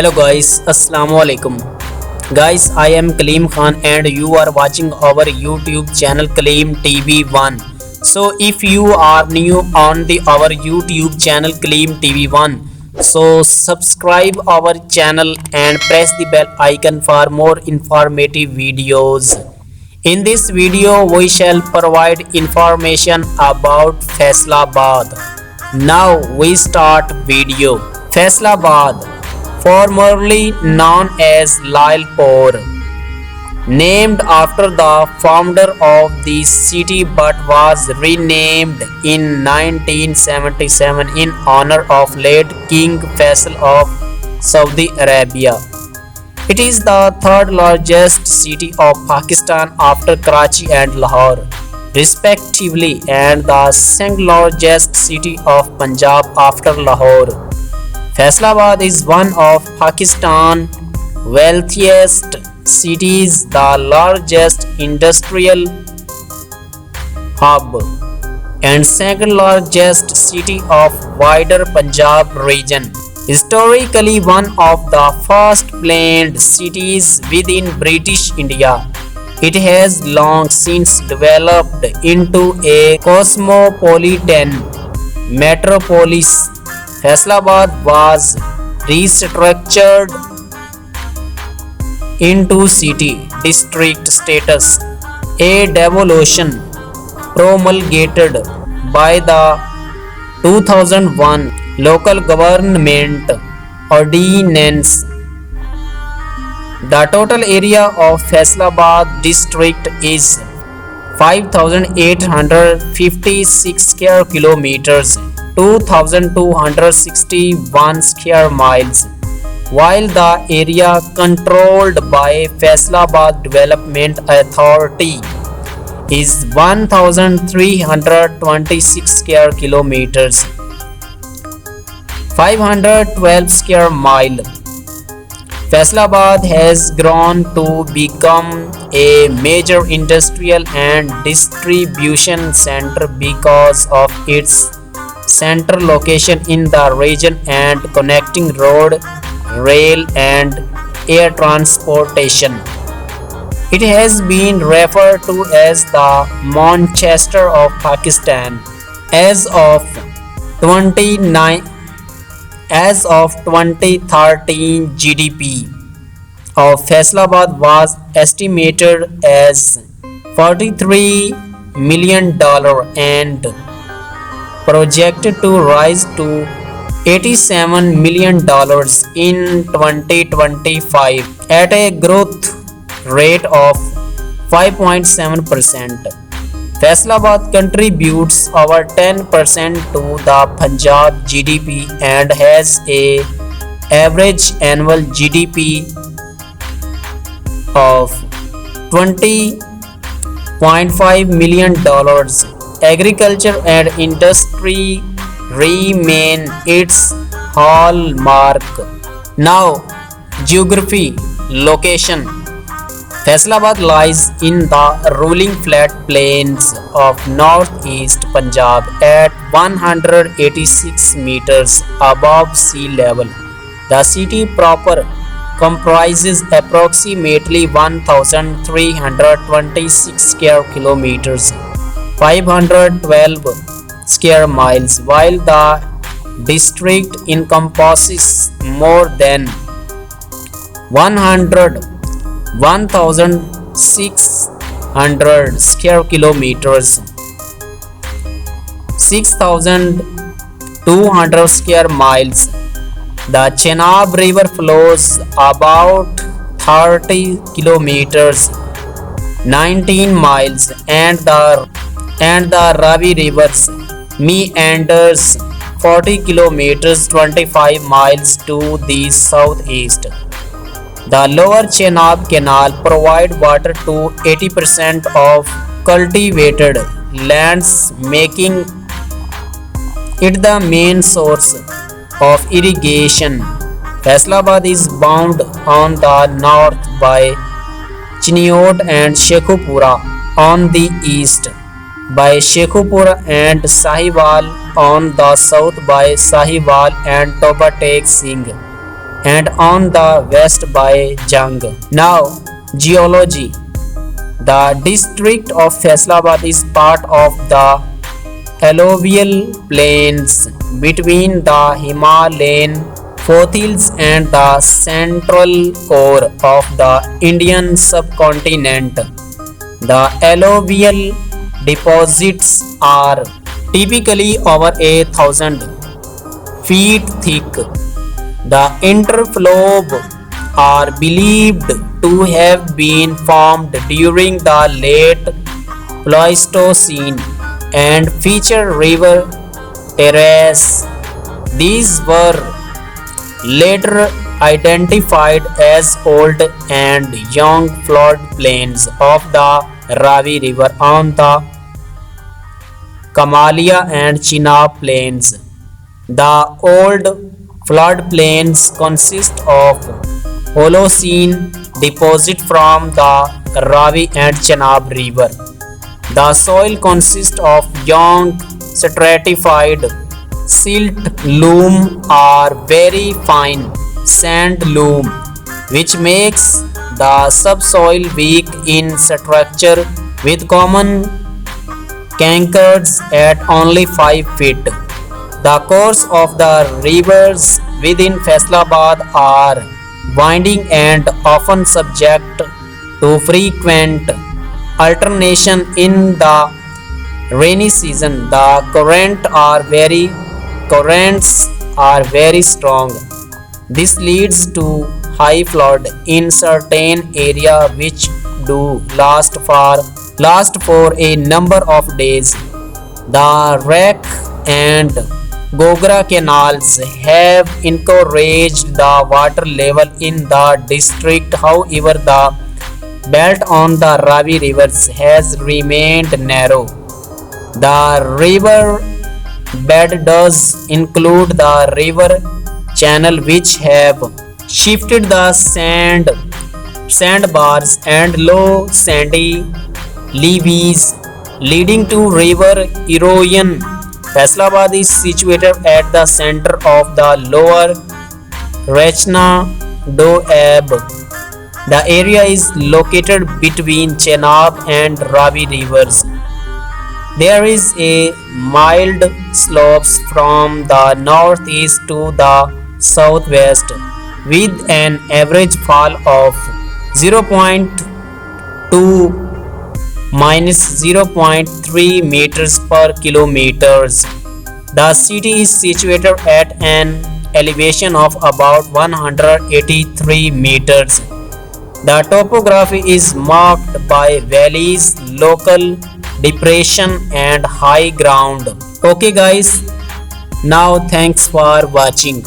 Hello guys, Assalam-o-alaikum. Guys, I am Kaleem Khan and you are watching our YouTube channel Kaleem TV1. So if you are new on our YouTube channel Kaleem TV1, so subscribe our channel and press the bell icon for more informative videos. In this video we shall provide information about Faisalabad. Now we start video. Faisalabad, formerly known as Laptope, named after the founder of the city but was renamed in 1977 in honor of late King Faisal of Saudi Arabia. It is the third largest city of Pakistan after Karachi and Lahore, respectively, and the second largest city of Punjab after Lahore. Faisalabad is one of Pakistan's wealthiest cities, the largest industrial hub, and second largest city of wider Punjab region. Historically one of the first planned cities within British India, it has long since developed into a cosmopolitan metropolis. Faisalabad was restructured into city district status, a devolution promulgated by the 2001 local government ordinance. The total area of Faisalabad district is 5,856 square kilometers, 2,261 square miles, while the area controlled by Faisalabad Development Authority is 1,326 square kilometers, 512 square miles. Faisalabad has grown to become a major industrial and distribution center because of its central location in the region and connecting road, rail and air transportation. It has been referred to as the Manchester of Pakistan. As of 2013, GDP of Faisalabad was estimated as $43 million and projected to rise to $87 million in 2025 at a growth rate of 5.7%. Faisalabad contributes over 10% to the Punjab GDP and has a average annual GDP of $20.5 million. Agriculture and industry remain its hallmark. Now, geography. Location. Faisalabad lies in the rolling flat plains of northeast Punjab at 186 meters above sea level. The city proper comprises approximately 1,326 square kilometers, 512 square miles, while the district encompasses more than 1,600 square kilometers, 6,200 square miles. The Chenab River flows about 30 kilometers, 19 miles, and the Ravi Rivers meanders 40 kilometers, 25 miles to the southeast. The lower Chenab Canal provides water to 80% of cultivated lands, making it the main source of irrigation. Faisalabad is bound on the north by Chiniot and Shekhupura, on the east by Shekhupura and Sahiwal, on the south by Sahiwal and Toba Tek Singh. and on the west by Jang. Now, geology. The district of Faisalabad is part of the alluvial plains between the Himalayan foothills and the central core of the Indian subcontinent. The alluvial deposits are typically over 1,000 feet thick. The interflow are believed to have been formed during the late Pleistocene and feature river terraces. These were later identified as old and young floodplains of the Ravi River on the Kamalia and Chenab plains. The old floodplains consist of Holocene deposit from the Ravi and Chenab river. The soil consists of young stratified silt loam or very fine sand loam, which makes the subsoil weak in structure with common cankers at only 5 feet. The course of the rivers within Faisalabad are winding and often subject to frequent alternation in the rainy season. The currents are very strong. This leads to high flood in certain area which do last for a number of days. The Rak and Gogra canals have encouraged the water level in the district. However, the belt on the Ravi rivers has remained narrow. The river bed does include the river channel, which have shifted the sandbars and low sandy levees, leading to river erosion. Faisalabad is situated at the center of the lower Rachna Doab. The area is located between Chenab and Ravi rivers. There is a mild slopes from the northeast to the southwest, with an average fall of 0.2 minus 0.3 meters per kilometers. The city is situated at an elevation of about 183 meters. The topography is marked by valleys, local depression and high ground. Okay guys, now thanks for watching.